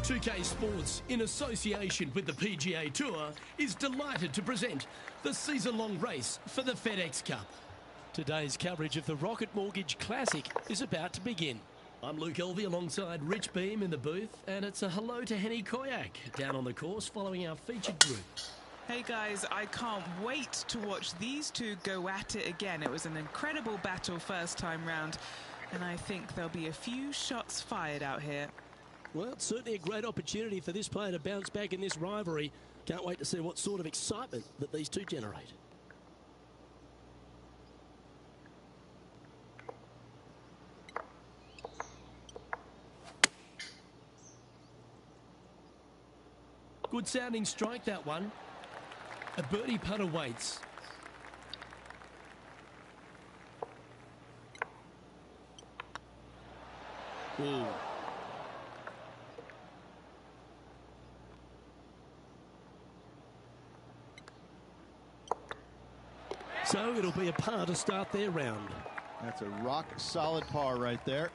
2K Sports, in association with the PGA Tour, is delighted to present the season-long race for the FedEx Cup. Today's coverage of the Rocket Mortgage Classic is about to begin. I'm Luke Elvey alongside Rich Beam in the booth, and it's a hello to Henny Koyak down on the course following our featured group. Hey guys, I can't wait to watch these two go at it again. It was an incredible battle first time round, and I think there'll be a few shots fired out here. Well, it's certainly a great opportunity for this player to bounce back in this rivalry. Can't wait to see what sort of excitement that these two generate. Good sounding strike, that one. A birdie putt awaits. Ooh. So it'll be a par to start their round. That's a rock solid par right there.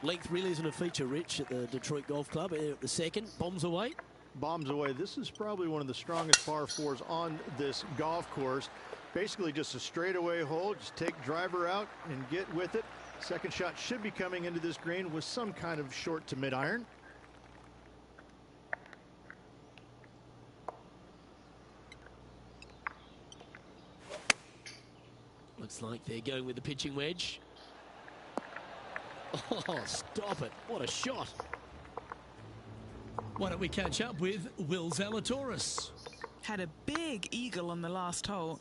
Length really isn't a feature, Rich, at the Detroit Golf Club. At the second, bombs away. Bombs away. This is probably one of the strongest par fours on this golf course. Basically just a straightaway hole. Just take driver out and get with it. Second shot should be coming into this green with some kind of short to mid iron. Looks like they're going with the pitching wedge. Oh, stop it. What a shot. Why don't we catch up with Will Zalatoris? Had a big eagle on the last hole.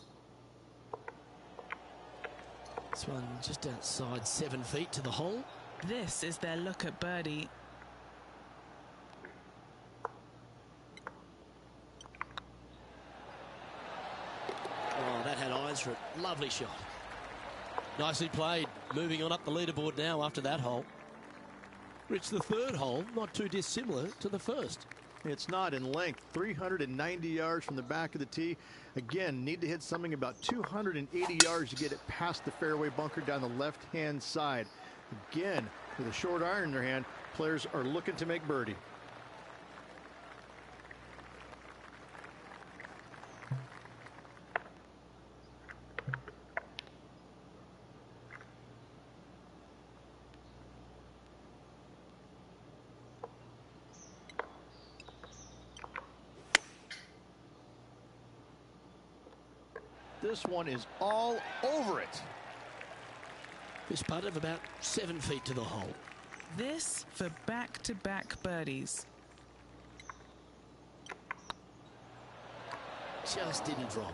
This one just outside 7 feet to the hole. This is their look at birdie. Oh, that had eyes for it. Lovely shot. Nicely played. Moving on up the leaderboard now after that hole. Rich, the third hole, not too dissimilar to the first. It's not in length. 390 yards from the back of the tee. Again, need to hit something about 280 yards to get it past the fairway bunker down the left-hand side. Again, with a short iron in their hand, players are looking to make birdie. This one is all over it. This putt of about 7 feet to the hole. This for back-to-back birdies. Just didn't drop.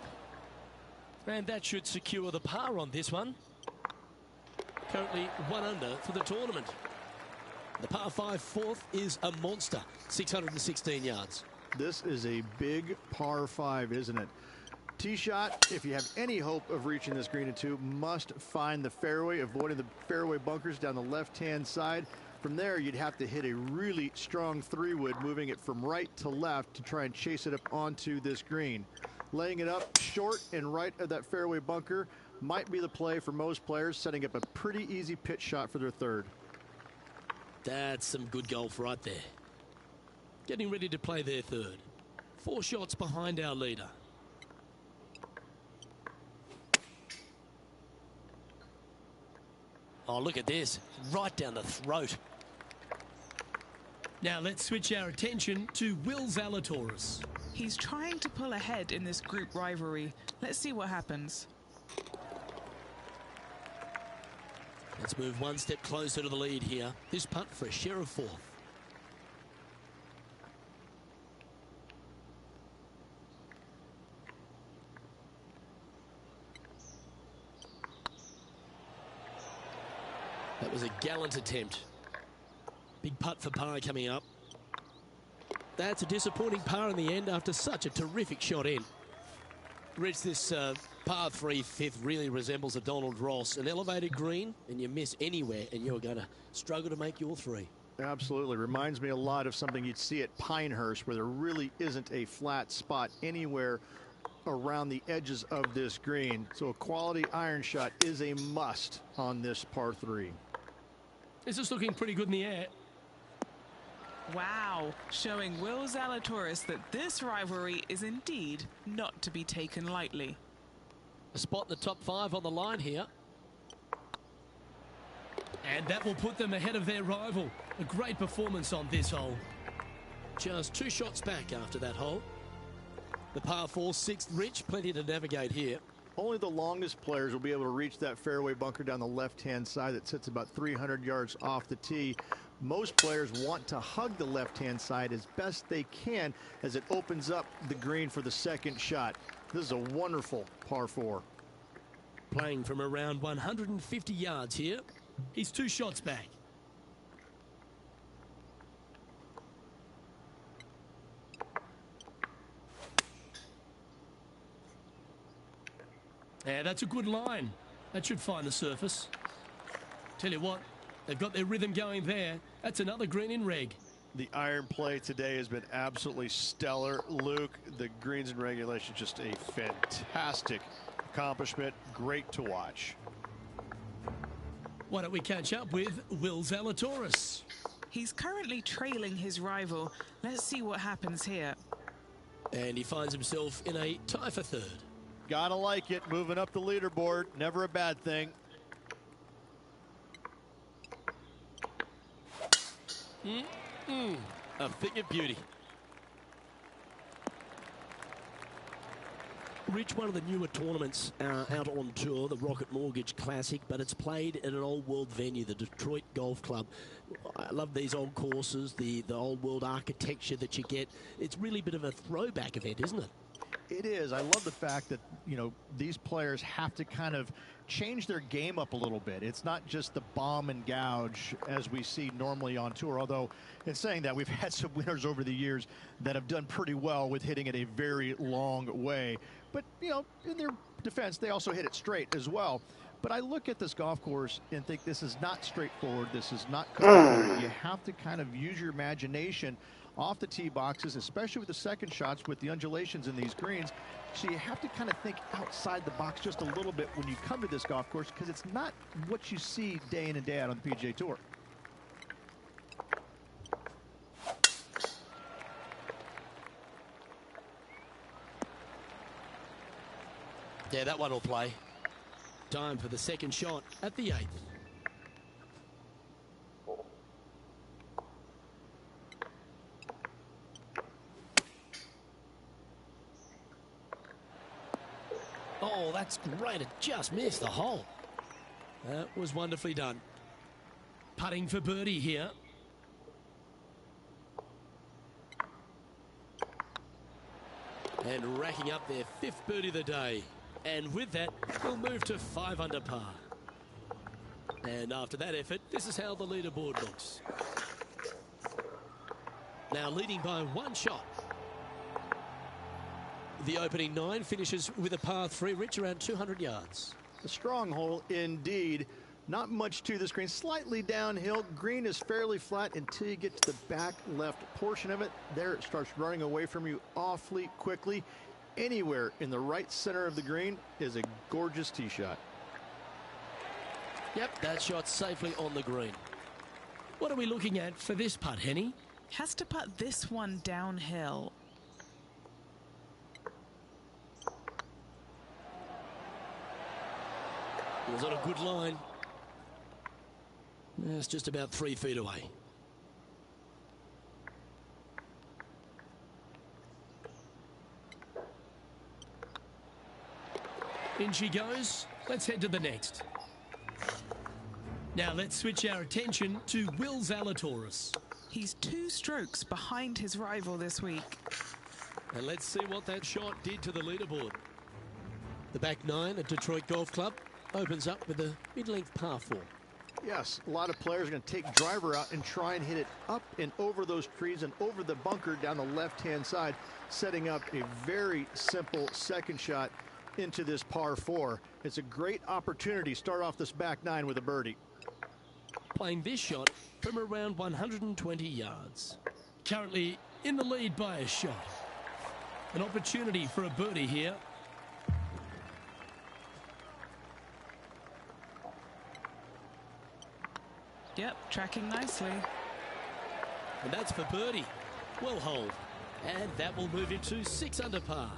And that should secure the par on this one. Currently 1 under for the tournament. The par 5 fourth is a monster. 616 yards. This is a big par 5, isn't it? Tee shot, if you have any hope of reaching this green in 2, must find the fairway, avoiding the fairway bunkers down the left-hand side. From there, you'd have to hit a really strong 3-wood, moving it from right to left to try and chase it up onto this green. Laying it up short and right of that fairway bunker might be the play for most players, setting up a pretty easy pitch shot for their third. That's some good golf right there. Getting ready to play their third. 4 shots behind our leader. Oh, look at this. Right down the throat. Now let's switch our attention to Will Zalatoris. He's trying to pull ahead in this group rivalry. Let's see what happens. Let's move 1 step closer to the lead here. This putt for a share of 4th. That was a gallant attempt. Big putt for par coming up. That's a disappointing par in the end after such a terrific shot in. Rich, this par 3 fifth really resembles a Donald Ross. An elevated green, and you miss anywhere, and you're going to struggle to make your 3. Absolutely. Reminds me a lot of something you'd see at Pinehurst, where there really isn't a flat spot anywhere around the edges of this green. So a quality iron shot is a must on this par 3. This is looking pretty good in the air. Wow, showing Will Zalatoris that this rivalry is indeed not to be taken lightly. A spot in the top 5 on the line here. And that will put them ahead of their rival. A great performance on this hole. Just 2 shots back after that hole. The par 4, 6th Rich, plenty to navigate here. Only the longest players will be able to reach that fairway bunker down the left-hand side that sits about 300 yards off the tee. Most players want to hug the left-hand side as best they can as it opens up the green for the second shot. This is a wonderful par 4. Playing from around 150 yards here. He's 2 shots back. Yeah, that's a good line. That should find the surface. Tell you what, they've got their rhythm going there. That's another green in reg. The iron play today has been absolutely stellar. Luke, the greens in regulation, just a fantastic accomplishment. Great to watch. Why don't we catch up with Will Zalatoris? He's currently trailing his rival. Let's see what happens here. And he finds himself in a tie for 3rd. Gotta like it, moving up the leaderboard. Never a bad thing. A thing of beauty. Rich, one of the newer tournaments out on tour, the Rocket Mortgage Classic, but it's played at an old world venue, the Detroit Golf Club. I love these old courses, the old world architecture that you get. It's really a bit of a throwback event, isn't it? It is. I love the fact that, you know, these players have to kind of change their game up a little bit. It's not just the bomb and gouge as we see normally on tour, although in saying that, we've had some winners over the years that have done pretty well with hitting it a very long way. But, you know, in their defense, they also hit it straight as well. But I look at this golf course and think this is not straightforward. This is not cookie. You have to kind of use your imagination off the tee boxes, especially with the second shots with the undulations in these greens. So you have to kind of think outside the box just a little bit when you come to this golf course, because it's not what you see day in and day out on the PGA Tour. Yeah, that one will play. Time for the second shot at the 8th. Oh, that's great. It just missed the hole. That was wonderfully done. Putting for birdie here. And racking up their 5th birdie of the day. And with that, we'll move to 5 under par. And after that effort, this is how the leaderboard looks. Now leading by 1 shot. The opening 9 finishes with a par 3, Rich, around 200 yards. A strong hole indeed. Not much to this green. Slightly downhill. Green is fairly flat until you get to the back left portion of it. There it starts running away from you awfully quickly. Anywhere in the right center of the green is a gorgeous tee shot. Yep, that shot safely on the green. What are we looking at for this putt, Henny? Has to putt this one downhill. It was on a good line. It's just about 3 feet away. In she goes. Let's head to the next. Now let's switch our attention to Will Zalatoris. He's 2 strokes behind his rival this week. And let's see what that shot did to the leaderboard. The back 9 at Detroit Golf Club opens up with a mid-length par 4. Yes, a lot of players are going to take driver out and try and hit it up and over those trees and over the bunker down the left-hand side, setting up a very simple second shot into this par 4. It's a great opportunity to start off this back 9 with a birdie. Playing this shot from around 120 yards. Currently in the lead by a shot. An opportunity for a birdie here. Yep, tracking nicely. And that's for birdie. Well holed. And that will move him to 6 under par.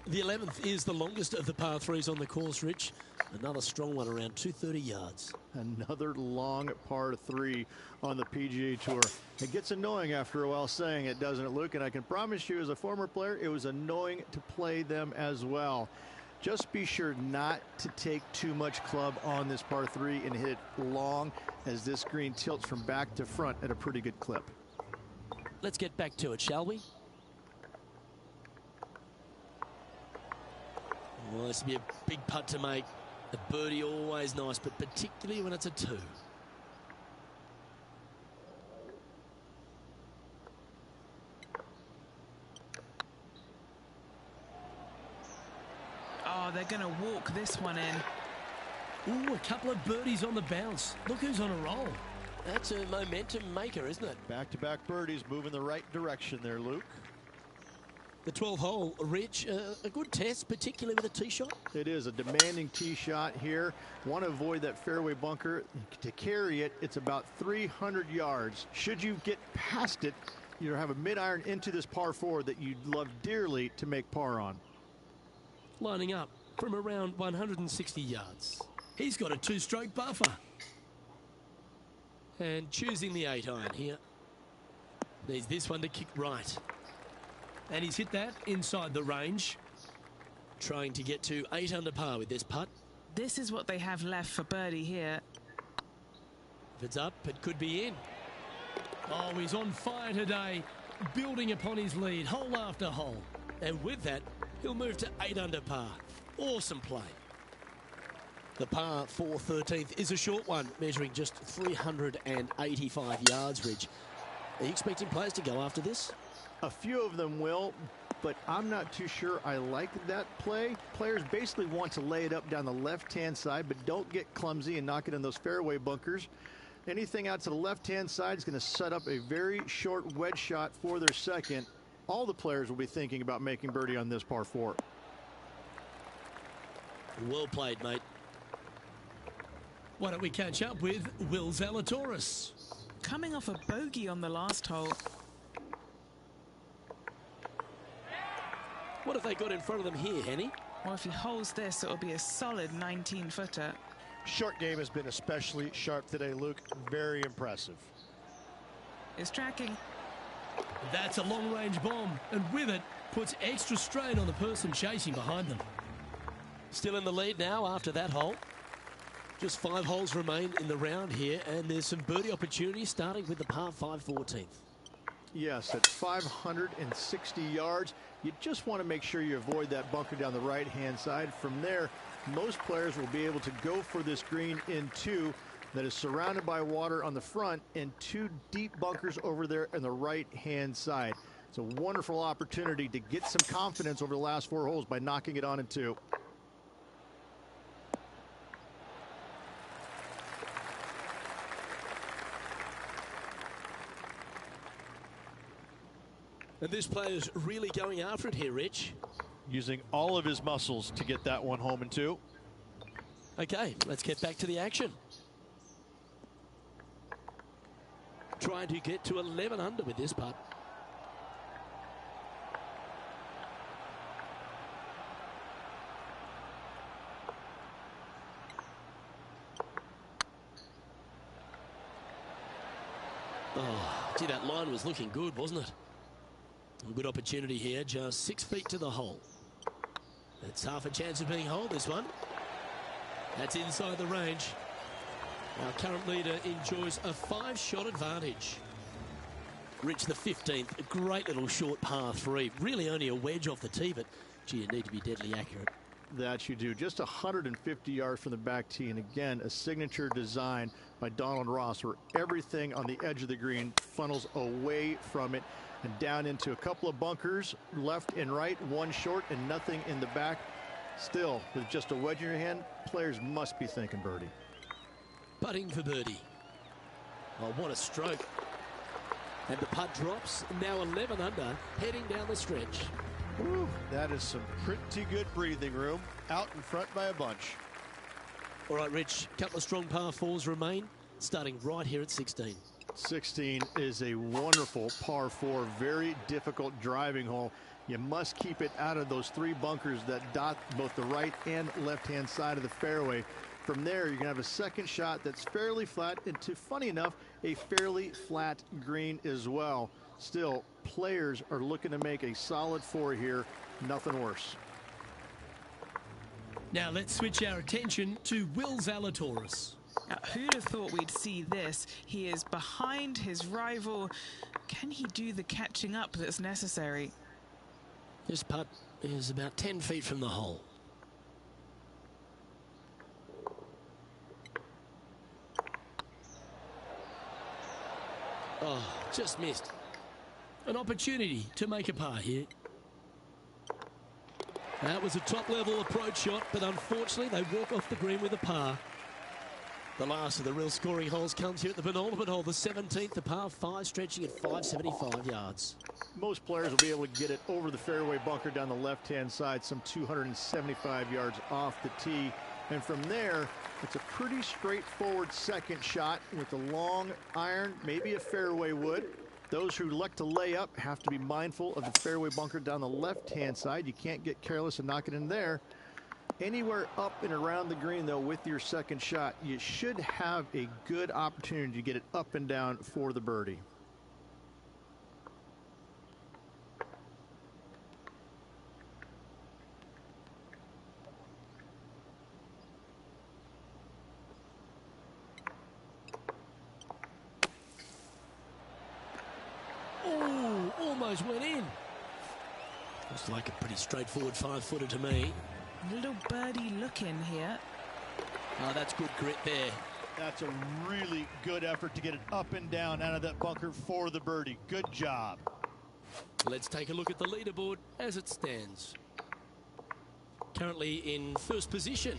The 11th is the longest of the par 3s on the course, Rich. Another strong one, around 230 yards. Another long par 3 on the PGA Tour. It gets annoying after a while saying it, doesn't it, Luke? And I can promise you, as a former player, it was annoying to play them as well. Just be sure not to take too much club on this par 3 and hit it long, as this green tilts from back to front at a pretty good clip. Let's get back to it, shall we? Well, this will be a big putt to make. A birdie always nice, but particularly when it's a 2. Oh, they're going to walk this one in. Ooh, a couple of birdies on the bounce. Look who's on a roll. That's a momentum maker, isn't it? Back-to-back birdies moving the right direction there, Luke. The 12th hole, Rich, a good test, particularly with a tee shot. It is a demanding tee shot here. Want to avoid that fairway bunker. To carry it, it's about 300 yards. Should you get past it, you have a mid-iron into this par 4 that you'd love dearly to make par on. Lining up from around 160 yards. He's got a 2-stroke buffer. And choosing the 8-iron here. Needs this one to kick right. And he's hit that inside the range. Trying to get to 8 under par with this putt. This is what they have left for birdie here. If it's up, it could be in. Oh, he's on fire today, building upon his lead, hole after hole. And with that, he'll move to 8 under par. Awesome play. The par 4 13th is a short one, measuring just 385 yards, Ridge. Are you expecting players to go after this? A few of them will, but I'm not too sure I like that play. Players basically want to lay it up down the left-hand side, but don't get clumsy and knock it in those fairway bunkers. Anything out to the left-hand side is going to set up a very short wedge shot for their second. All the players will be thinking about making birdie on this par 4. Well played, mate. Why don't we catch up with Will Zalatoris? Coming off a bogey on the last hole. What have they got in front of them here, Henny? Well, if he holds this, it'll be a solid 19-footer. Short game has been especially sharp today, Luke. Very impressive. Is tracking. That's a long-range bomb, and with it, puts extra strain on the person chasing behind them. Still in the lead now after that hole. Just 5 holes remain in the round here, and there's some birdie opportunities starting with the par 5 14th. Yes, at 560 yards, you just want to make sure you avoid that bunker down the right-hand side. From there, most players will be able to go for this green in 2 that is surrounded by water on the front and 2 deep bunkers over there on the right-hand side. It's a wonderful opportunity to get some confidence over the last 4 holes by knocking it on in 2. And this player's really going after it here, Rich. Using all of his muscles to get that one home in 2. Okay, let's get back to the action. Trying to get to 11 under with this putt. Oh, gee, that line was looking good, wasn't it? A good opportunity here, just 6 feet to the hole. That's half a chance of being holed, this one. That's inside the range. Our current leader enjoys a 5-shot advantage. Rich, the 15th, a great little short par 3. Really only a wedge off the tee, but gee, you need to be deadly accurate. That you do. Just 150 yards from the back tee, and again, a signature design by Donald Ross, where everything on the edge of the green funnels away from it and down into a couple of bunkers, left and right, 1 short and nothing in the back. Still, with just a wedge in your hand, players must be thinking birdie. Putting for birdie. Oh, what a stroke. And the putt drops, now 11 under, heading down the stretch. Woo, that is some pretty good breathing room. Out in front by a bunch. All right, Rich, a couple of strong par 4s remain, starting right here at 16. 16 is a wonderful par 4, very difficult driving hole. You must keep it out of those 3 bunkers that dot both the right and left-hand side of the fairway. From there, you're going to have a second shot that's fairly flat, and funny enough, a fairly flat green as well. Still, players are looking to make a solid 4 here. Nothing worse. Now let's switch our attention to Will Zalatoris. Now, who'd have thought we'd see this? He is behind his rival. Can he do the catching up that's necessary? This putt is about 10 feet from the hole. Oh, just missed. An opportunity to make a par here. That was a top-level approach shot, but unfortunately they walk off the green with a par. The last of the real scoring holes comes here at the penultimate hole, the 17th, the par 5, stretching at 575 yards. Most players will be able to get it over the fairway bunker down the left-hand side, some 275 yards off the tee. And from there, it's a pretty straightforward second shot with a long iron, maybe a fairway wood. Those who like to lay up have to be mindful of the fairway bunker down the left-hand side. You can't get careless and knock it in there. Anywhere up and around the green, though, with your second shot, you should have a good opportunity to get it up and down for the birdie. Oh, almost went in. Looks like a pretty straightforward 5-footer to me. Little birdie looking here. Oh, that's good grit there. That's a really good effort to get it up and down out of that bunker for the birdie. Good job. Let's take a look at the leaderboard as it stands. Currently in first position.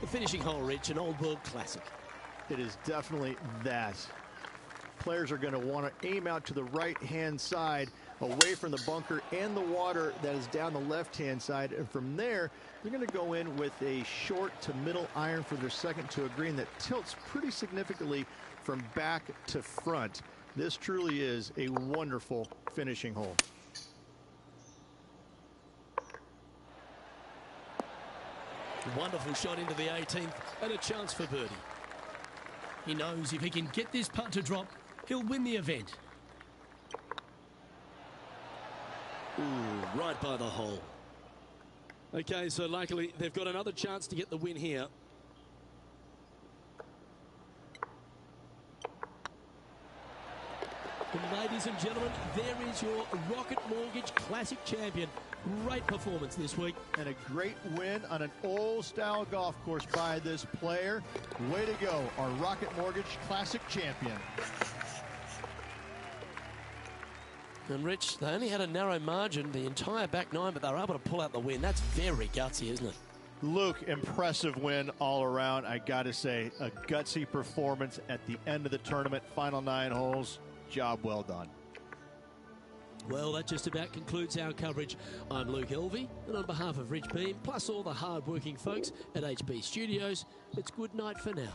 The finishing hole, Rich, an old world classic. It is definitely that. Players are going to want to aim out to the right-hand side, away from the bunker and the water that is down the left-hand side. And from there, they're going to go in with a short to middle iron for their second to a green that tilts pretty significantly from back to front. This truly is a wonderful finishing hole. Wonderful shot into the 18th and a chance for birdie. He knows if he can get this putt to drop, he'll win the event. Ooh, right by the hole. Okay, so luckily they've got another chance to get the win here. And ladies and gentlemen, there is your Rocket Mortgage Classic champion. Great performance this week. And a great win on an old-style golf course by this player. Way to go, our Rocket Mortgage Classic champion. And Rich, they only had a narrow margin the entire back nine, but they were able to pull out the win. That's very gutsy, isn't it? Luke, impressive win all around. I got to say, a gutsy performance at the end of the tournament. Final 9 holes. Job well done. Well, that just about concludes our coverage. I'm Luke Elvey, and on behalf of Rich Beam, plus all the hard-working folks at HB Studios, it's good night for now.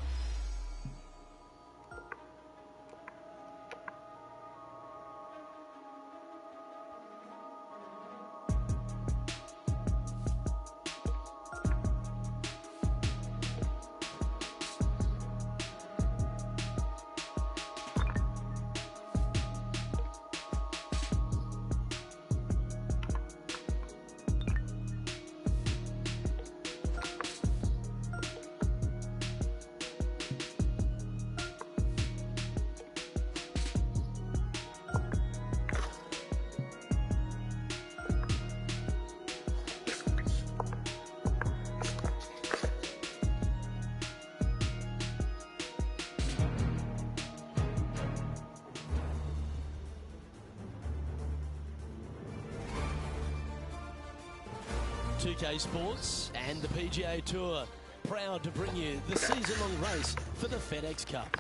PGA Sports and the PGA Tour, proud to bring you the season-long race for the FedEx Cup.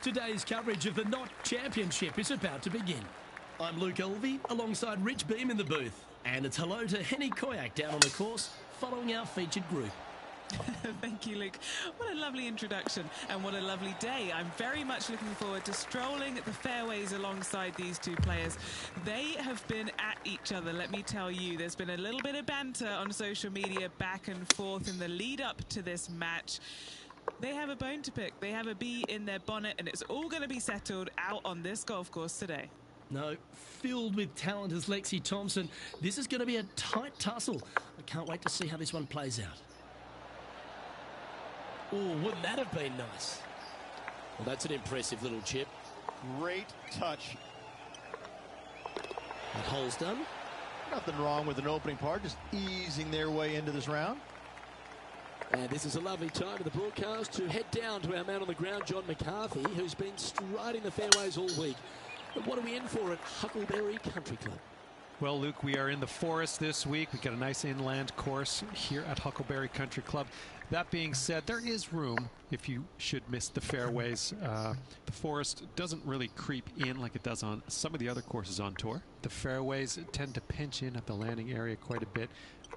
Today's coverage of the Knot Championship is about to begin. I'm Luke Elvey alongside Rich Beam in the booth, and it's hello to Henny Koyak down on the course following our featured group. Thank you, Luke. What a lovely introduction and what a lovely day. I'm very much looking forward to strolling the fairways alongside these two players. They have been at each other, let me tell you. There's been a little bit of banter on social media back and forth in the lead up to this match. They have a bone to pick. They have a bee in their bonnet, and it's all going to be settled out on this golf course today. No, filled with talent as Lexi Thompson. This is going to be a tight tussle. I can't wait to see how this one plays out. Oh, wouldn't that have been nice? Well, that's an impressive little chip. Great touch. That hole's done. Nothing wrong with an opening part, just easing their way into this round. And this is a lovely time of the broadcast to head down to our man on the ground, John McCarthy, who's been striding the fairways all week. But what are we in for at Huckleberry Country Club? Well, Luke, we are in the forest this week. We've got a nice inland course here at Huckleberry Country Club. That being said, there is room if you should miss the fairways. The forest doesn't really creep in like it does on some of the other courses on tour. The fairways tend to pinch in at the landing area quite a bit.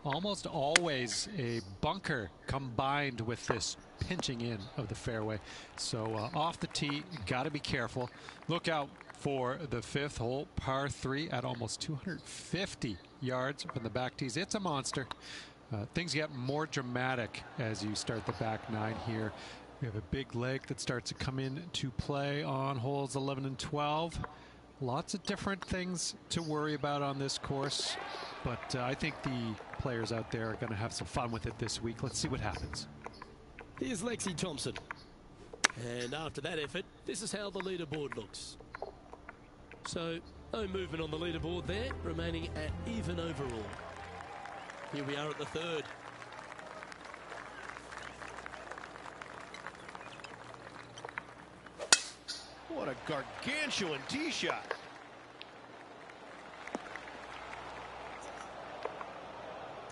Almost always a bunker combined with this pinching in of the fairway. So off the tee, got to be careful. Look out for the fifth hole, par 3 at almost 250 yards from the back tees. It's a monster. Things get more dramatic as you start the back 9 here. We have a big lake that starts to come into play on holes 11 and 12. Lots of different things to worry about on this course, but I think the players out there are going to have some fun with it this week. Let's see what happens. Here's Lexi Thompson. And after that effort, this is how the leaderboard looks. So, no movement on the leaderboard there, remaining at even overall. Here we are at the third. What a gargantuan tee shot.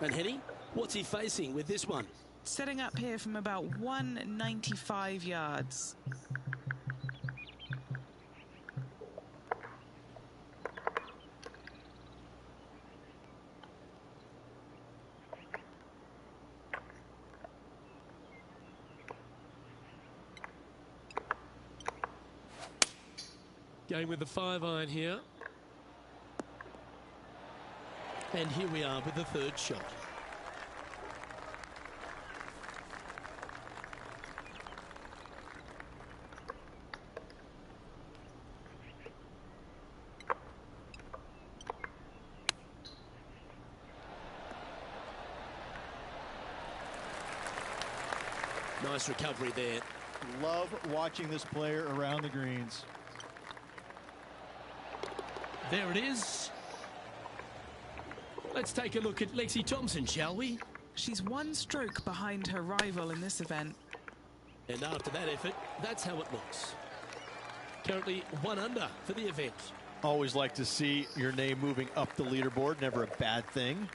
And Henny, what's he facing with this one? Setting up here from about 195 yards. Going with the 5-iron here. And here we are with the third shot. Nice recovery there. Love watching this player around the greens. There it is. Let's take a look at Lexi Thompson, shall we? She's one stroke behind her rival in this event. And after that effort, that's how it looks. Currently 1 under for the event. Always like to see your name moving up the leaderboard. Never a bad thing.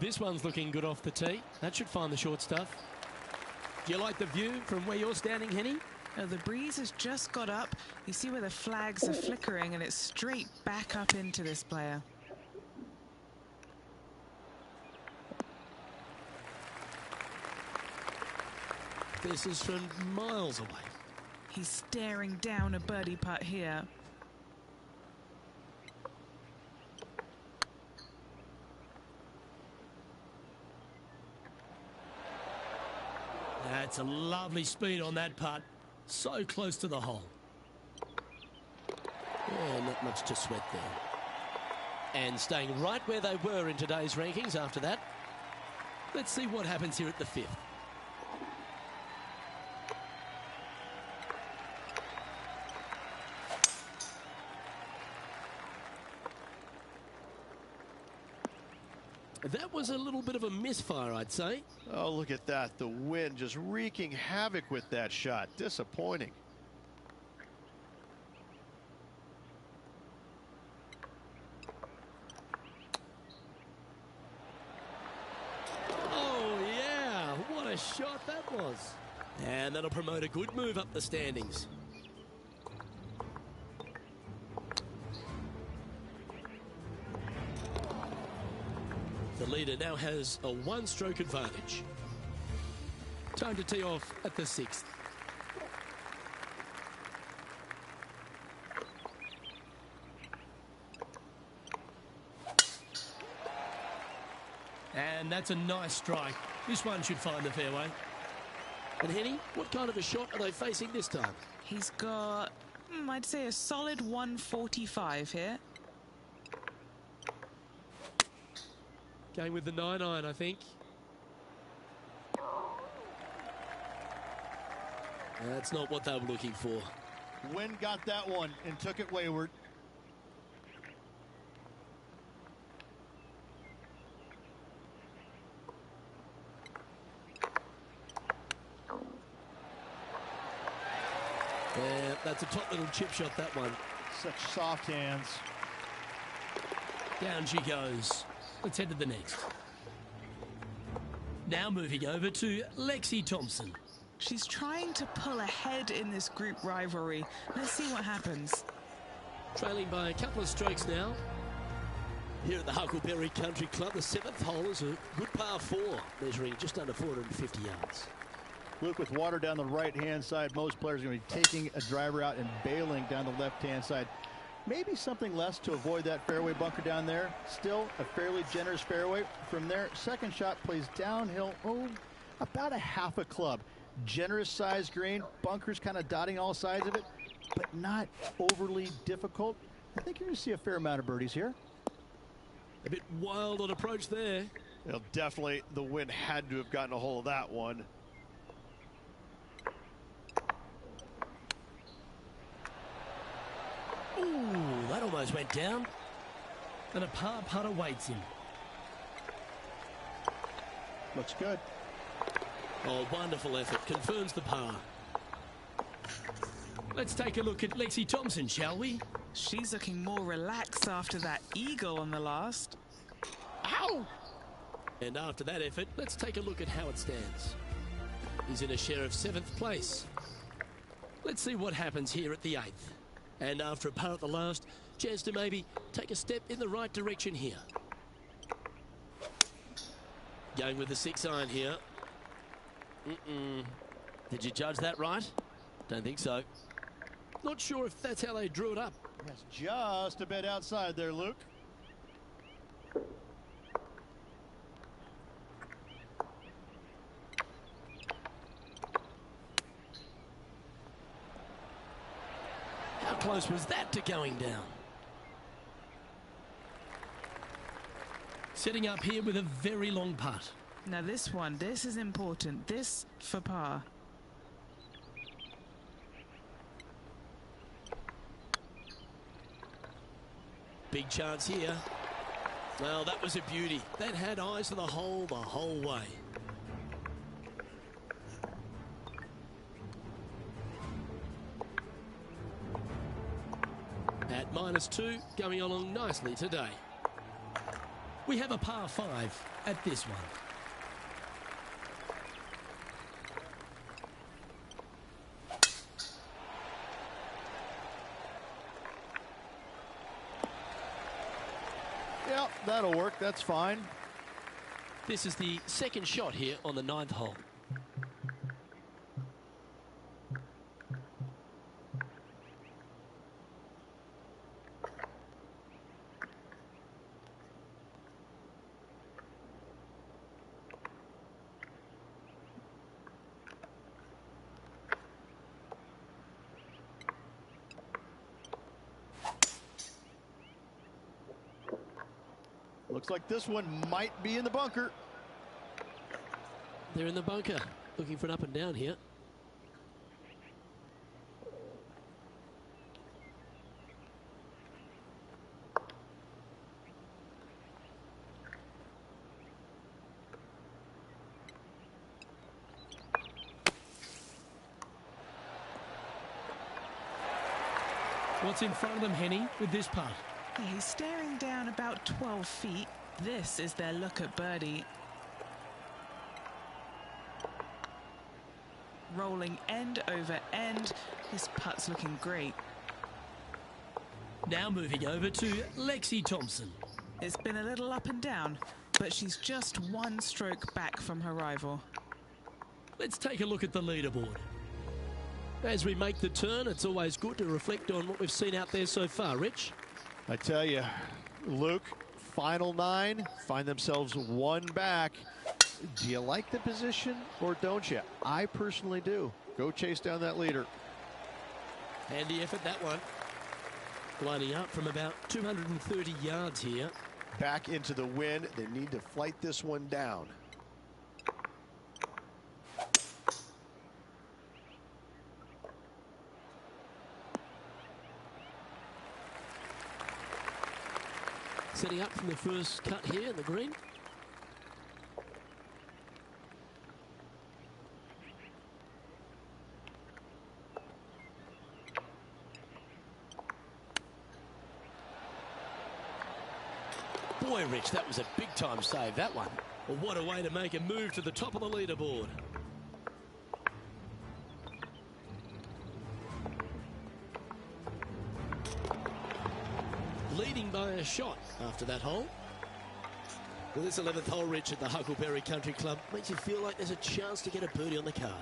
This one's looking good off the tee. That should find the short stuff. Do you like the view from where you're standing, Henny? Now, the breeze has just got up. You see where the flags are flickering, and it's straight back up into this player. This is from miles away. He's staring down a birdie putt here. That's a lovely speed on that putt. So close to the hole. Yeah, not much to sweat there. And staying right where they were in today's rankings after that. Let's see what happens here at the fifth. That was a little bit of a misfire, I'd say. Oh, look at that. The wind just wreaking havoc with that shot. Disappointing. Oh, yeah. What a shot that was. And that'll promote a good move up the standings. The leader now has a one-stroke advantage. Time to tee off at the 6th. And that's a nice strike. This one should find the fairway. And Henny, what kind of a shot are they facing this time? He's got, I'd say, a solid 145 here. Going with the 9-iron, I think. That's not what they were looking for. Wynn got that one and took it wayward. Yeah, that's a top little chip shot, that one. Such soft hands. Down she goes. Let's head to the next. Now moving over to Lexi Thompson. She's trying to pull ahead in this group rivalry. Let's see what happens. Trailing by a couple of strokes now. Here at the Huckleberry Country Club, the 7th hole is a good par 4, measuring just under 450 yards. Luke, with water down the right-hand side, most players are going to be taking a driver out and bailing down the left-hand side. Maybe something less to avoid that fairway bunker down there. Still a fairly generous fairway. From there, second shot plays downhill, about a half a club. Generous size green, bunkers kind of dotting all sides of it, but not overly difficult. I think you're going to see a fair amount of birdies here. A bit wild on approach there. Well, definitely the wind had to have gotten a hold of that one. Ooh, that almost went down. And a par putt awaits him. Looks good. Oh, wonderful effort. Confirms the par. Let's take a look at Lexi Thompson, shall we? She's looking more relaxed after that eagle on the last. Ow! And after that effort, let's take a look at how it stands. He's in a share of 7th place. Let's see what happens here at the 8th. And after a par at the last, chance to maybe take a step in the right direction here. Going with the 6-iron here. Did you judge that right? Don't think so. Not sure if that's how they drew it up. That's just a bit outside there, Luke. How close was that to going down? Setting up here with a very long putt. Now this is important. This for par. Big chance here. Well, that was a beauty. That had eyes for the whole way. At -2, going along nicely today. We have a par 5 at this one. Yeah, that'll work. That's fine. This is the second shot here on the 9th hole. Looks like this one might be in the bunker. They're in the bunker, looking for an up and down here. What's in front of them, Henny, with this putt? Yeah, he's staring down about 12 feet. This is their look at birdie. Rolling end over end. This putt's looking great. Now moving over to Lexi Thompson. It's been a little up and down. but she's just one stroke back from her rival. Let's take a look at the leaderboard. As we make the turn, it's always good to reflect on what we've seen out there so far, Rich. I tell you, Luke, final 9 find themselves one back. Do you like the position or don't you? I personally do. Go chase down that leader. Handy effort, that one. Lining up from about 230 yards here. Back into the wind. They need to flight this one down. Setting up from the first cut here in the green. Boy, Rich, that was a big-time save, that one. Well, what a way to make a move to the top of the leaderboard. Leading by a shot after that hole. Well, this 11th hole, Rich, at the Huckleberry Country Club makes you feel like there's a chance to get a birdie on the card.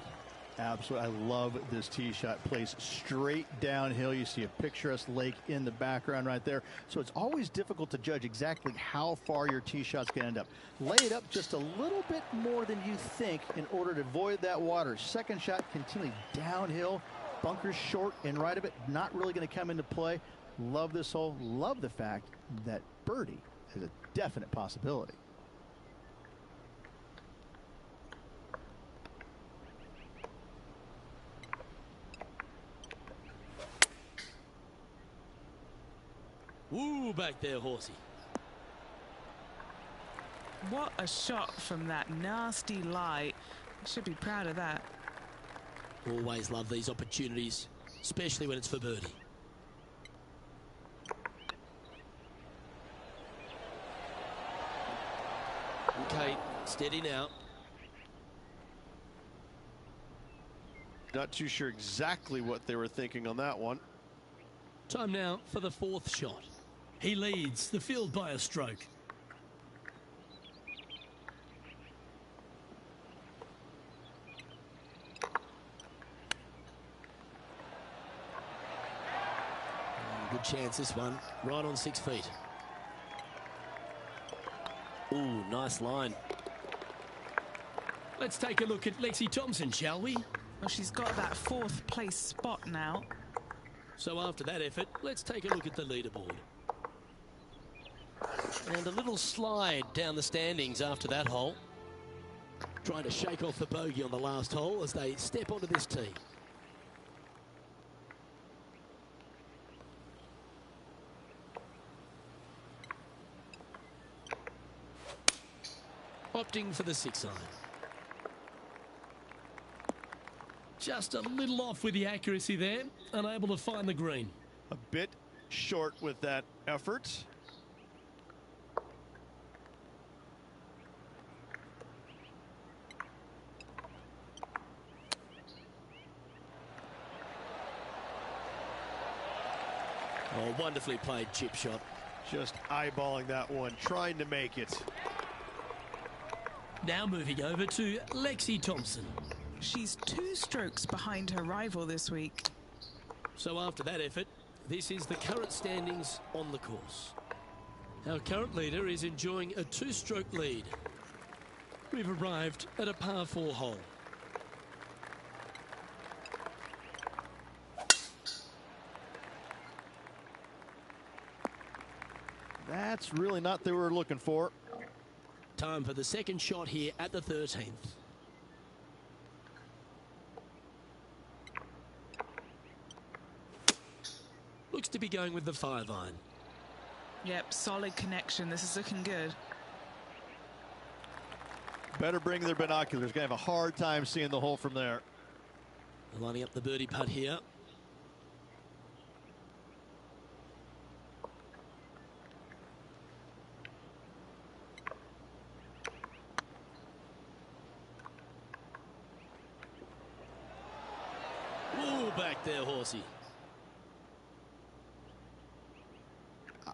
Absolutely. I love this tee shot. Plays straight downhill. You see a picturesque lake in the background right there. So it's always difficult to judge exactly how far your tee shot's going to end up. Lay it up just a little bit more than you think in order to avoid that water. Second shot continually downhill. Bunkers short and right of it. Not really going to come into play. Love this hole. Love the fact that birdie is a definite possibility. Woo, back there, horsey. What a shot from that nasty lie. Should be proud of that. Always love these opportunities, especially when it's for birdie. Okay, steady now. Not too sure exactly what they were thinking on that one. Time now for the 4th shot. He leads the field by a stroke. Good chance, this one. Right on 6 feet. Ooh, nice line. Let's take a look at Lexi Thompson, shall we? Well, she's got that 4th place spot now. So after that effort, let's take a look at the leaderboard. And a little slide down the standings after that hole. Trying to shake off the bogey on the last hole as they step onto this tee. Opting for the 6 iron. Just a little off with the accuracy there, unable to find the green. A bit short with that effort. Oh, wonderfully played chip shot. Just eyeballing that one, trying to make it. Now moving over to Lexi Thompson. She's 2 strokes behind her rival this week. So after that effort, this is the current standings on the course. Our current leader is enjoying a 2-stroke lead. We've arrived at a par 4 hole. That's really not what they were looking for. Time for the 2nd shot here at the 13th. Looks to be going with the 5 iron. Yep, solid connection. This is looking good. Better bring their binoculars. Gonna have a hard time seeing the hole from there. Lining up the birdie putt here. Ooh, back there, horsey.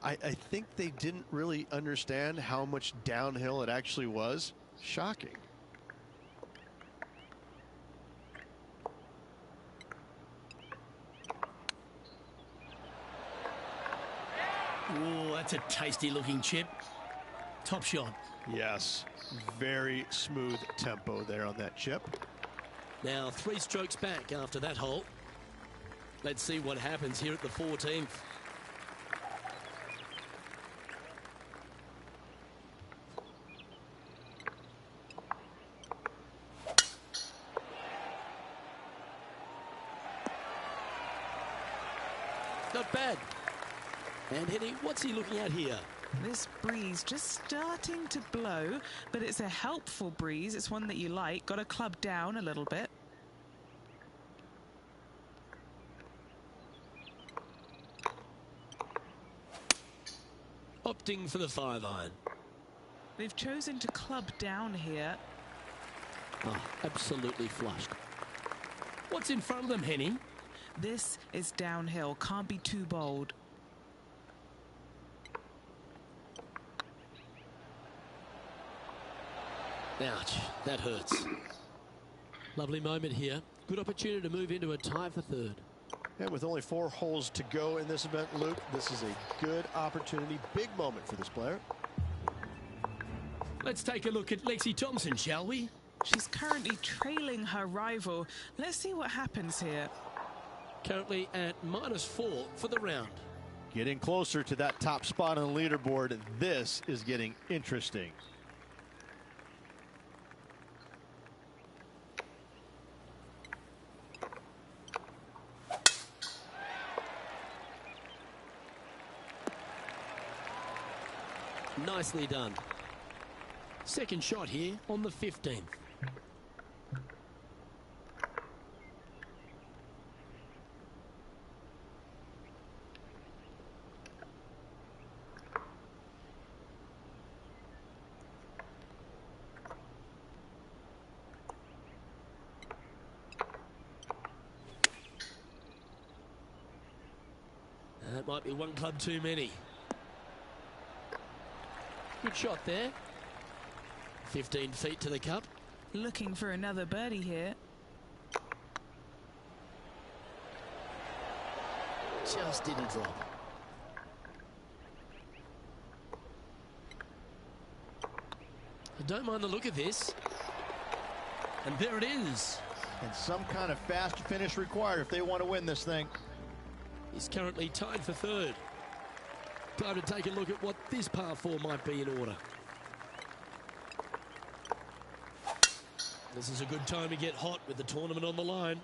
I think they didn't really understand how much downhill it actually was. Shocking. Oh, that's a tasty looking chip. Top shot. Yes, very smooth tempo there on that chip. Now 3 strokes back after that hole. Let's see what happens here at the 14th. Not bad. And Henny, what's he looking at here? This breeze just starting to blow, but it's a helpful breeze. It's one that you like. Got to club down a little bit. Opting for the 5-iron. They've chosen to club down here. Oh, absolutely flushed. What's in front of them, Henny? This is downhill. Can't be too bold. Ouch, that hurts. Lovely moment here. Good opportunity to move into a tie for third. And with only 4 holes to go in this event, Luke, this is a good opportunity, big moment for this player. Let's take a look at Lexi Thompson, shall we? She's currently trailing her rival. Let's see what happens here. Currently at -4 for the round. Getting closer to that top spot on the leaderboard. This is getting interesting. Nicely done. Second shot here on the 15th. That might be one club too many. Good shot there. 15 feet to the cup. Looking for another birdie here. Just didn't drop. I don't mind the look of this. And there it is. And some kind of fast finish required if they want to win this thing. He's currently tied for third. Time to take a look at what this par 4 might be in order. This is a good time to get hot with the tournament on the line.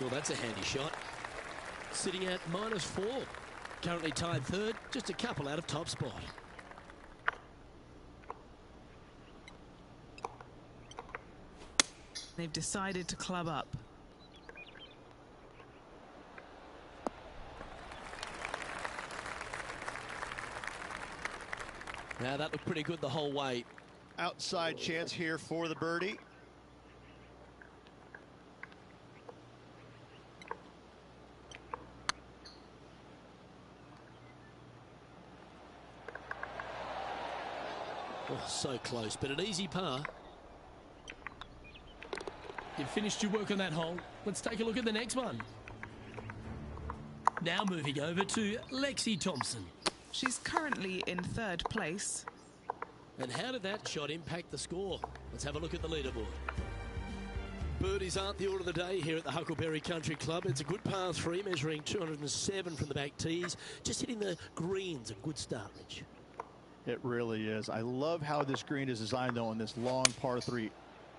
Well, that's a handy shot. Sitting at -4. Currently tied third, just a couple out of top spot. They've decided to club up. Now that looked pretty good the whole way. Outside chance here for the birdie. Oh, so close, but an easy par. You've finished your work on that hole. Let's take a look at the next one. Now moving over to Lexi Thompson. She's currently in third place. And how did that shot impact the score? Let's have a look at the leaderboard. Birdies aren't the order of the day here at the Huckleberry Country Club. It's a good par 3, measuring 207 from the back tees. Just hitting the greens, a good start, Rich. It really is. I love how this green is designed, though, on this long par 3.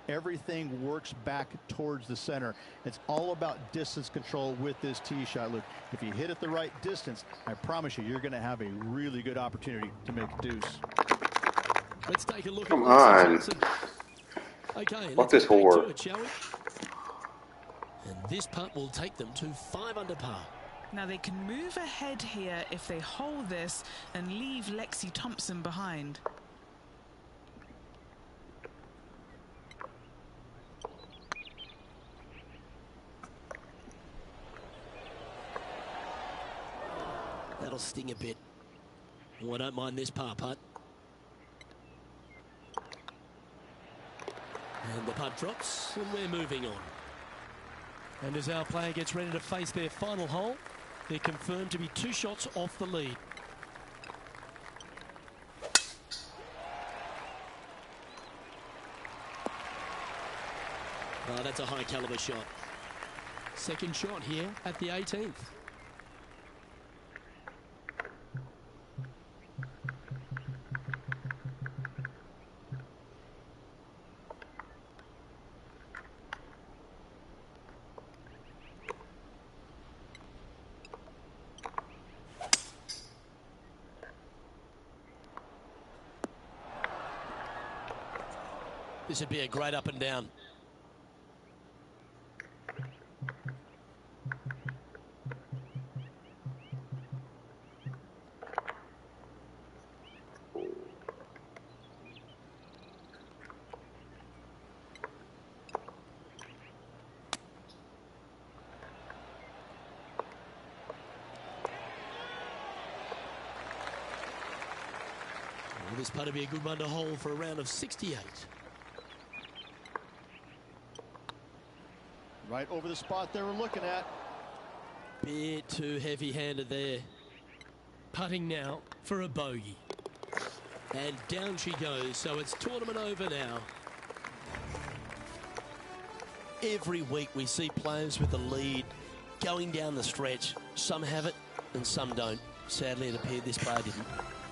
Everything works back towards the center. It's all about distance control with this tee shot, Luke. If you hit it the right distance, I promise you, you're going to have a really good opportunity to make a deuce. Let's take a look Come at on. Johnson. Okay, Fuck let's this get back whore. to it, shall we? And this putt will take them to 5 under par. Now they can move ahead here if they hold this and leave Lexi Thompson behind. That'll sting a bit. Oh, I don't mind this par putt. And the putt drops, and we're moving on. And as our player gets ready to face their final hole, they're confirmed to be 2 shots off the lead. Oh, that's a high caliber shot. Second shot here at the 18th. This would be a great up and down. Well, this putt would be a good one to hold for a round of 68. Right over the spot they were looking at. Bit too heavy-handed there. Putting now for a bogey. And down she goes, so it's tournament over now. Every week we see players with the lead going down the stretch. Some have it and some don't. Sadly, it appeared this player didn't.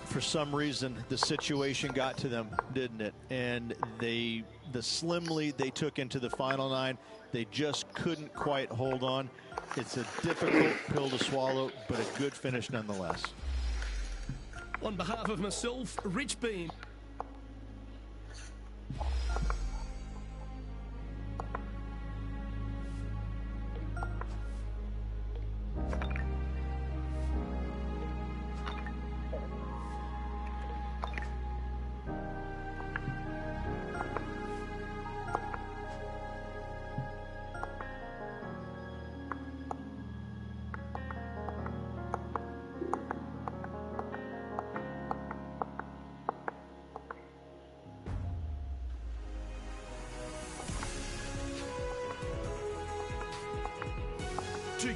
For some reason, the situation got to them, didn't it? And the slim lead they took into the final 9, they just couldn't quite hold on. It's a difficult pill to swallow, but a good finish nonetheless. On behalf of myself, Rich Beam.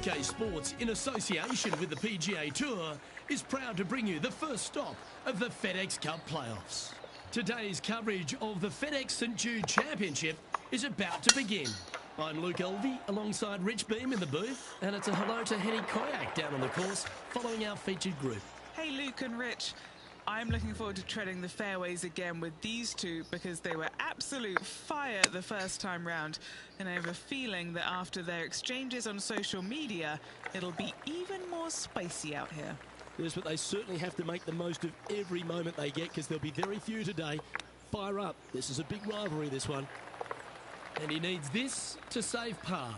PGA Sports, in association with the PGA Tour, is proud to bring you the first stop of the FedEx Cup playoffs. Today's coverage of the FedEx St. Jude Championship is about to begin. I'm Luke Elvey, alongside Rich Beam in the booth, and it's a hello to Henny Koyak down on the course, following our featured group. Hey, Luke and Rich. I'm looking forward to treading the fairways again with these two because they were absolute fire the first time round. And I have a feeling that after their exchanges on social media, it'll be even more spicy out here. Yes, but they certainly have to make the most of every moment they get because there'll be very few today. Fire up. This is a big rivalry, this one. And he needs this to save par.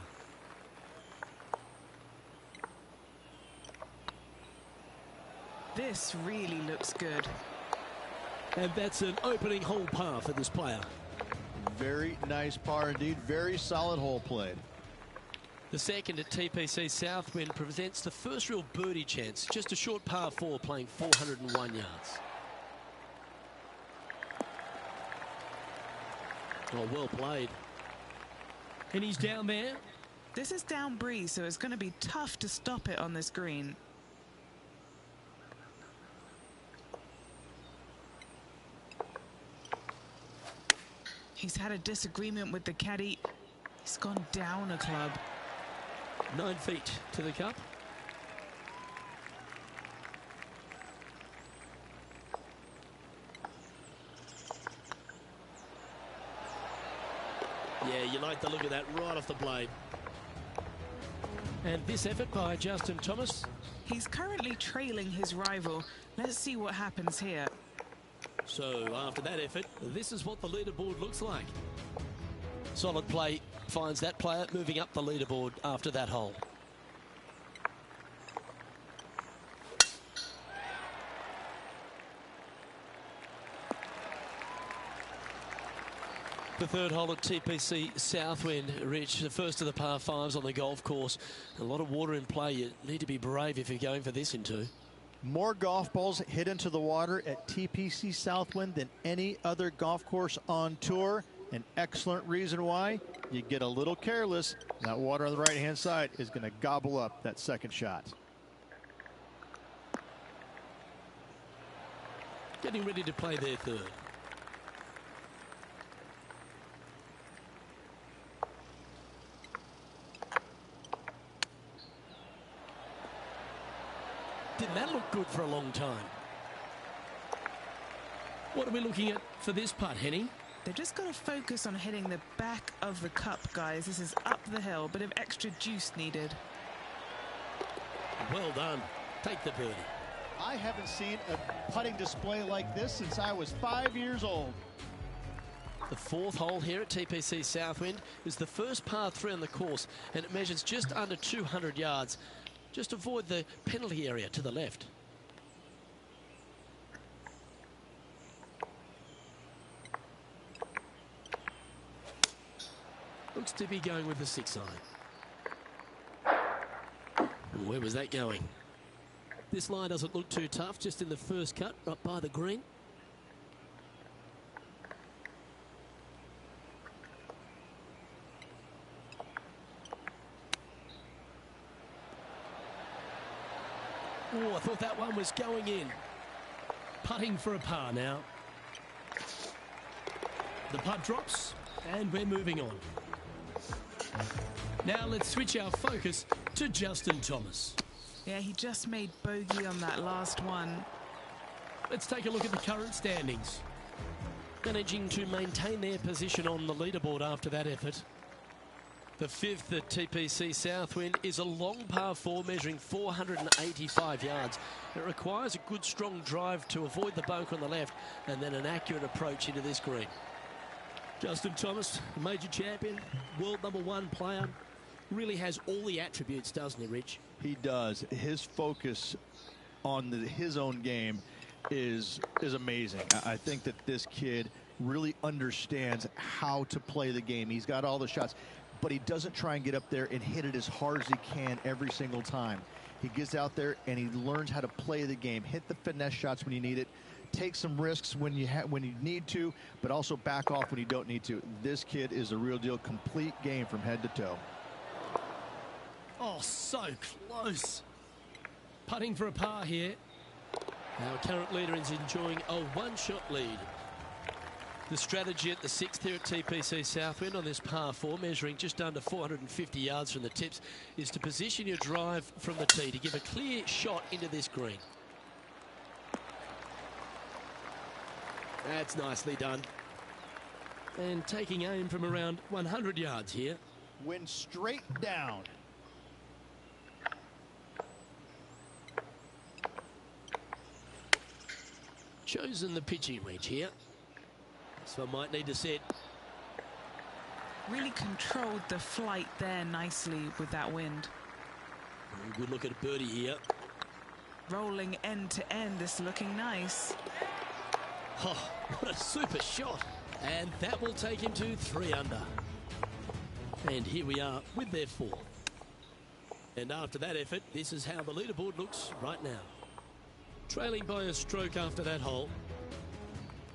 This really looks good. And that's an opening hole par for this player. Very nice par indeed. Very solid hole played. The second at TPC Southwind presents the first real birdie chance. Just a short par 4 playing 401 yards. Oh, well played. And he's down there. This is down breeze, so it's going to be tough to stop it on this green. He's had a disagreement with the caddy. He's gone down a club. 9 feet to the cup. Yeah, you like the look of that right off the blade. And this effort by Justin Thomas. He's currently trailing his rival. Let's see what happens here. So after that effort, this is what the leaderboard looks like. Solid play finds that player moving up the leaderboard after that hole. The third hole at TPC Southwind, Rich, the first of the par 5s on the golf course. A lot of water in play. You need to be brave if you're going for this in 2. More golf balls hit into the water at TPC Southwind than any other golf course on tour. An excellent reason why. You get a little careless, that water on the right-hand side is going to gobble up that second shot. Getting ready to play their third. Didn't that look good for a long time? What are we looking at for this putt, Henny? They've just got to focus on hitting the back of the cup, guys. This is up the hill, bit of extra juice needed. Well done. Take the birdie. I haven't seen a putting display like this since I was 5 years old. The fourth hole here at TPC Southwind is the first par 3 on the course, and it measures just under 200 yards. Just avoid the penalty area to the left. Looks to be going with the 6 iron. Where was that going? This line doesn't look too tough, just in the first cut, up by the green. Oh, I thought that one was going in. Putting for a par now. The putt drops, and we're moving on. Now let's switch our focus to Justin Thomas. Yeah, he just made bogey on that last one. Let's take a look at the current standings. Managing to maintain their position on the leaderboard after that effort. The 5th at TPC Southwind is a long par 4 measuring 485 yards. It requires a good strong drive to avoid the bunker on the left and then an accurate approach into this green. Justin Thomas, major champion, world #1 player, really has all the attributes, doesn't he, Rich? He does. His focus on his own game is amazing. I think that this kid really understands how to play the game. He's got all the shots, but he doesn't try and get up there and hit it as hard as he can every single time. He gets out there and he learns how to play the game, hit the finesse shots when you need it, take some risks when you need to, but also back off when you don't need to. This kid is a real deal, complete game from head to toe. Oh, so close. Putting for a par here. Our current leader is enjoying a one-shot lead. The strategy at the 6th here at TPC Southwind on this par 4, measuring just under 450 yards from the tips, is to position your drive from the tee to give a clear shot into this green. That's nicely done. And taking aim from around 100 yards here. Wind straight down. Chosen the pitching wedge here. So I might need to set. Really controlled the flight there nicely with that wind. Good look at a birdie here. Rolling end to end, this looking nice. Oh, what a super shot. And that will take him to 3 under. And here we are with their 4th. And after that effort, this is how the leaderboard looks right now. Trailing by a stroke after that hole.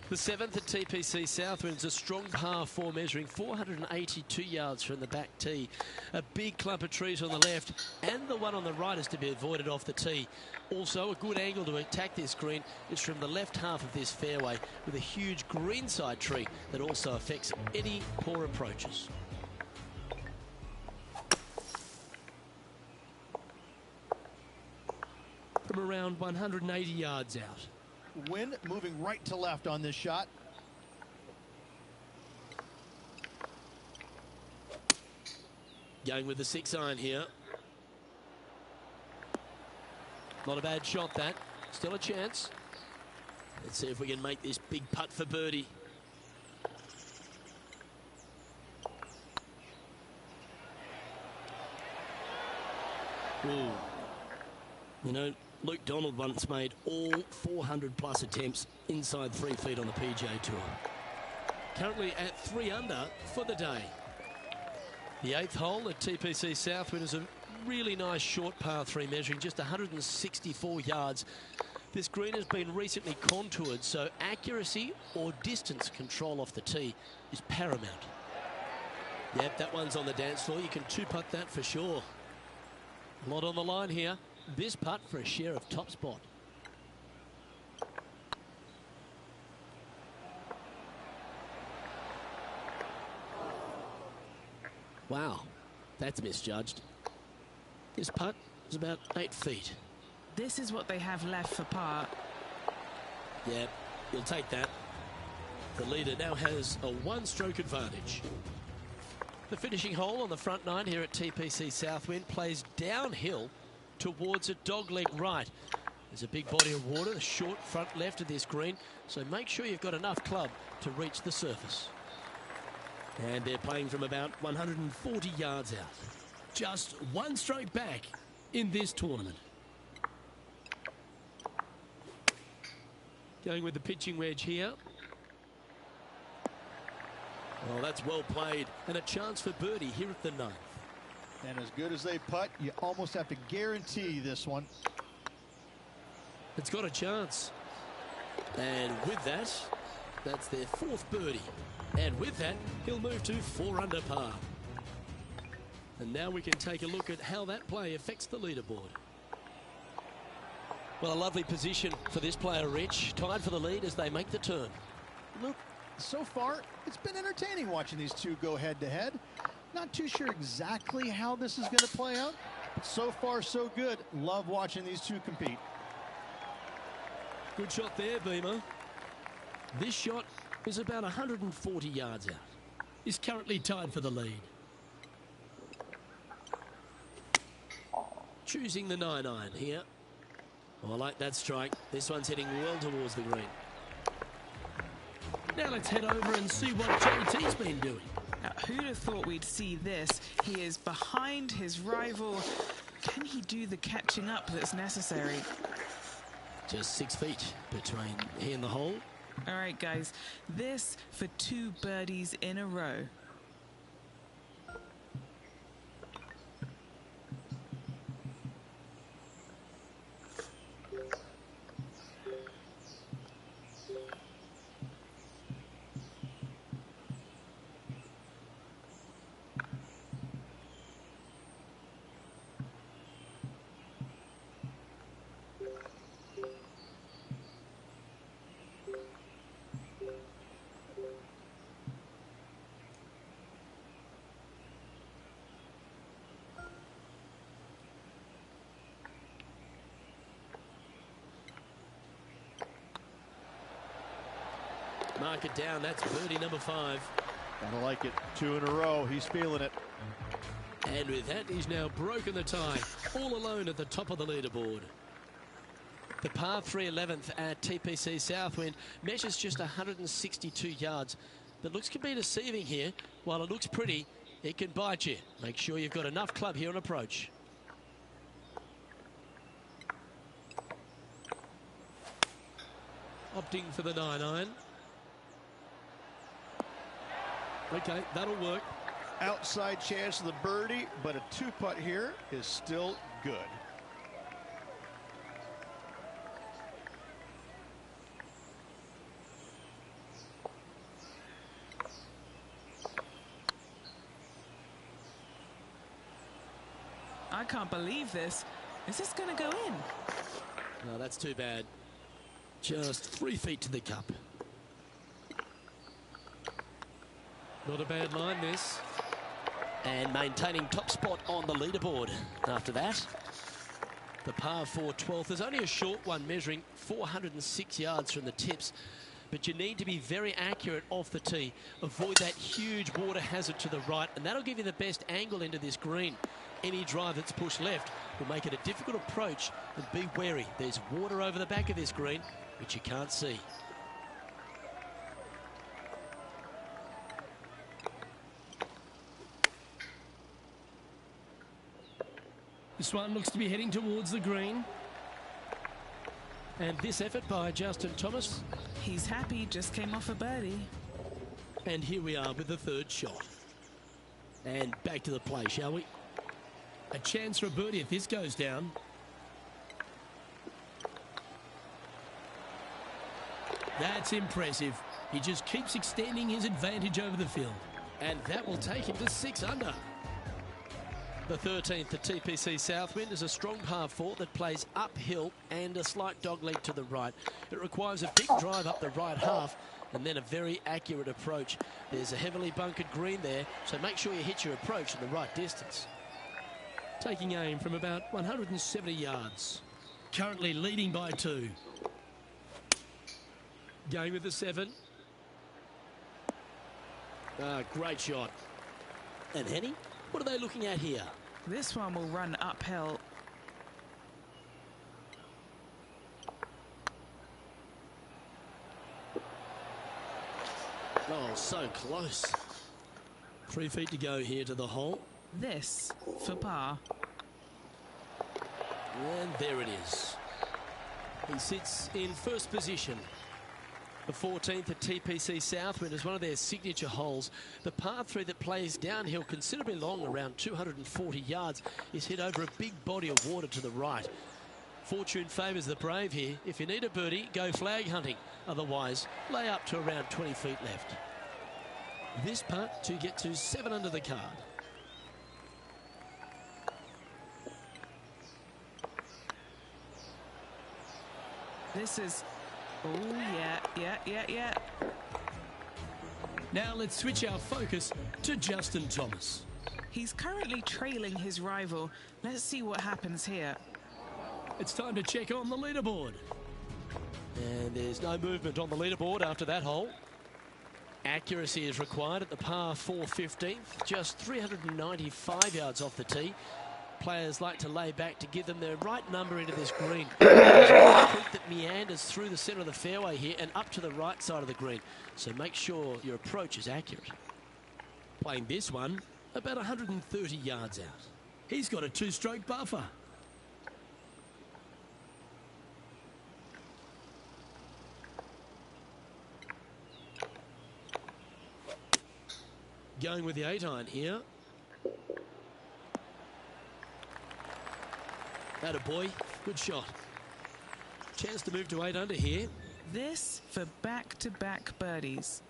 The 7th at TPC Southwind's a strong par 4 measuring 482 yards from the back tee. A big clump of trees on the left and the one on the right is to be avoided off the tee. Also, a good angle to attack this green is from the left half of this fairway with a huge greenside tree that also affects any poor approaches. From around 180 yards out. Wind moving right to left on this shot. Going with the 6 iron here. Not a bad shot, that. Still a chance. Let's see if we can make this big putt for birdie. Ooh. You know, Luke Donald once made all 400-plus attempts inside 3 feet on the PGA Tour. Currently at 3 under for the day. The 8th hole at TPC Southwind is a really nice short par 3 measuring just 164 yards. This green has been recently contoured, so accuracy or distance control off the tee is paramount. Yep, that one's on the dance floor. You can two-putt that for sure. A lot on the line here. This putt for a share of top spot. Wow, that's misjudged. This putt is about 8 feet. This is what they have left for par. Yeah, you'll take that. The leader now has a one-stroke advantage. The finishing hole on the front nine here at TPC Southwind plays downhill towards a dogleg right. There's a big body of water, the short front left of this green, so make sure you've got enough club to reach the surface. And they're playing from about 140 yards out. Just one stroke back in this tournament. Going with the pitching wedge here. Oh, that's well played. And a chance for birdie here at the 9th. And as good as they putt, you almost have to guarantee this one. It's got a chance. And with that, that's their 4th birdie. And with that, he'll move to 4 under par. And now we can take a look at how that play affects the leaderboard. Well, a lovely position for this player, Rich. Tied for the lead as they make the turn. Luke, so far, it's been entertaining watching these two go head-to-head. Not too sure exactly how this is going to play out, but so far, so good. Love watching these two compete. Good shot there, Beamer. This shot is about 140 yards out. Is currently tied for the lead. Choosing the 9-iron here. Oh, I like that strike. This one's heading well towards the green. Now let's head over and see what JT's been doing. Now, who'd have thought we'd see this? He is behind his rival. Can he do the catching up that's necessary? Just 6 feet between he and the hole. All right, guys. This for 2 birdies in a row. Mark it down. That's birdie number 5. I like it. 2 in a row. He's feeling it. And with that, he's now broken the tie, all alone at the top of the leaderboard. The par 3 11th at TPC Southwind measures just 162 yards, but looks can be deceiving here. While it looks pretty, it can bite you. Make sure you've got enough club here on approach. Opting for the 9-iron. Okay, that'll work. Outside chance of the birdie, but a 2-putt here is still good. I can't believe this. Is this going to go in? No, that's too bad. Just 3 feet to the cup. Not a bad line, this. And maintaining top spot on the leaderboard after that. The par 4 12th. There's only a short one measuring 406 yards from the tips. But you need to be very accurate off the tee. Avoid that huge water hazard to the right, and that'll give you the best angle into this green. Any drive that's pushed left will make it a difficult approach, and be wary. There's water over the back of this green, which you can't see. This one looks to be heading towards the green. And this effort by Justin Thomas. He's happy, just came off a birdie. And here we are with the 3rd shot. And back to the play, shall we? A chance for a birdie if this goes down. That's impressive. He just keeps extending his advantage over the field. And that will take him to 6 under. The 13th at TPC Southwind is a strong par 4 that plays uphill and a slight dogleg to the right. It requires a big drive up the right half and then a very accurate approach. There's a heavily bunkered green there, so make sure you hit your approach in the right distance. Taking aim from about 170 yards. Currently leading by 2. Going with the 7. Great shot. And Henny, what are they looking at here? This one will run uphill. Oh, so close. 3 feet to go here to the hole. This for par. And there it is. He sits in first position. The 14th at TPC Southwind is one of their signature holes. The par 3 that plays downhill considerably long, around 240 yards, is hit over a big body of water to the right. Fortune favours the brave here. If you need a birdie, go flag hunting. Otherwise, lay up to around 20 feet left. This putt to get to 7 under the card. This is... Oh, yeah. Now let's switch our focus to Justin Thomas. He's currently trailing his rival. Let's see what happens here. It's time to check on the leaderboard. And there's no movement on the leaderboard after that hole. Accuracy is required at the par 4 15th, just 395 yards off the tee. Players like to lay back to give them the right number into this green. There's a creek that meanders through the centre of the fairway here and up to the right side of the green. So make sure your approach is accurate. Playing this one about 130 yards out. He's got a 2-stroke buffer. Going with the 8-iron here. That a boy, good shot. Chance to move to 8 under here. This for back-to-back birdies.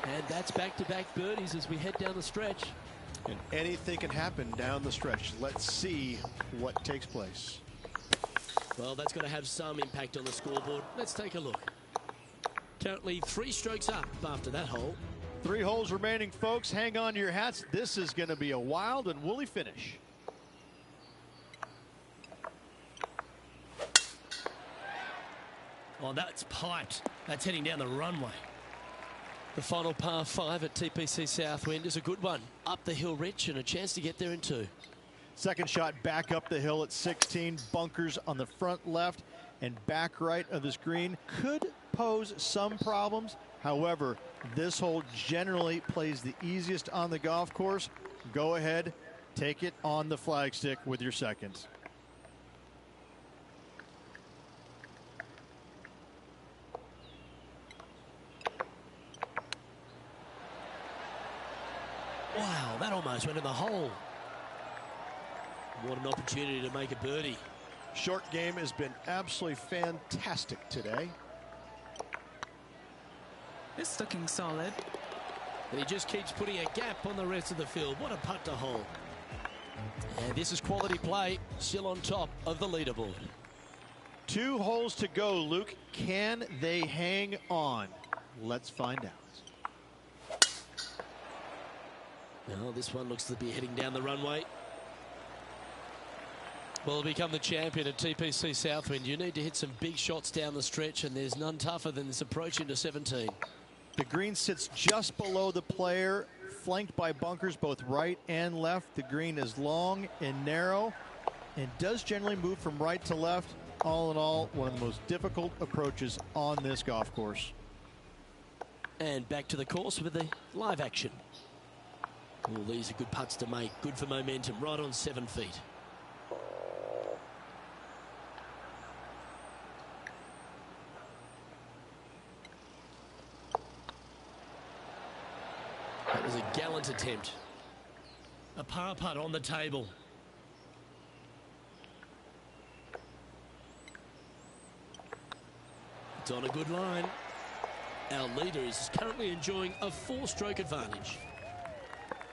And that's back-to-back birdies as we head down the stretch. And anything can happen down the stretch. Let's see what takes place. Well, that's going to have some impact on the scoreboard. Let's take a look. Currently 3 strokes up after that hole. 3 holes remaining, folks. Hang on to your hats. This is going to be a wild and woolly finish. Oh, that's piped. That's heading down the runway. The final par 5 at TPC Southwind is a good one. Up the hill rich and a chance to get there in 2. Second shot back up the hill at 16. Bunkers on the front left and back right of this green could pose some problems. However, this hole generally plays the easiest on the golf course. Go ahead, take it on the flagstick with your seconds. Wow, that almost went in the hole. What an opportunity to make a birdie. Short game has been absolutely fantastic today. It's looking solid. And he just keeps putting a gap on the rest of the field. What a putt to hole. And this is quality play, still on top of the leaderboard. 2 holes to go, Luke. Can they hang on? Let's find out. Well, this one looks to be heading down the runway. Well, to become the champion at TPC Southwind, you need to hit some big shots down the stretch, and there's none tougher than this approach into 17. The green sits just below the player, flanked by bunkers both right and left. The green is long and narrow and does generally move from right to left. All in all, one of the most difficult approaches on this golf course. And back to the course with the live action. All these are good putts to make. Good for momentum, right on 7 feet. Beam's attempt. A par putt on the table. It's on a good line. Our leader is currently enjoying a 4-stroke advantage.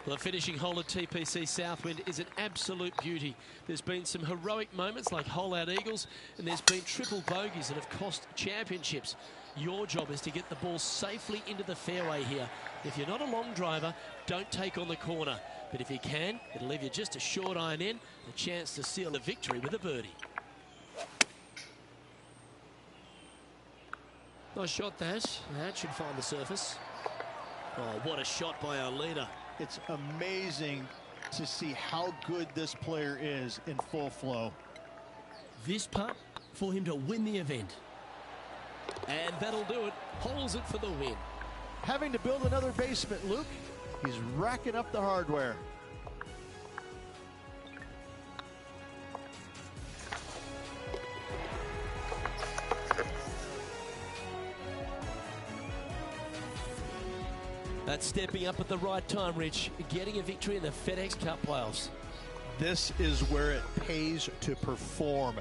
The finishing hole at TPC Southwind is an absolute beauty. There's been some heroic moments like hole-out eagles, and there's been triple bogeys that have cost championships. Your job is to get the ball safely into the fairway here. If you're not a long driver, don't take on the corner. But if you can, it'll leave you just a short iron in, a chance to seal the victory with a birdie. Nice shot, that. That should find the surface. Oh, what a shot by our leader. It's amazing to see how good this player is in full flow. This putt for him to win the event. And that'll do it. Holes it for the win. Having to build another basement, Luke. He's racking up the hardware. That's stepping up at the right time, Rich. Getting a victory in the FedEx Cup playoffs. This is where it pays to perform.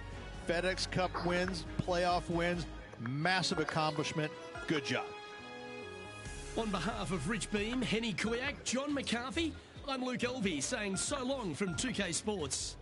FedEx Cup wins, playoff wins, massive accomplishment. Good job. On behalf of Rich Beam, Henny Kuyak, John McCarthy, I'm Luke Elvey saying so long from 2K Sports.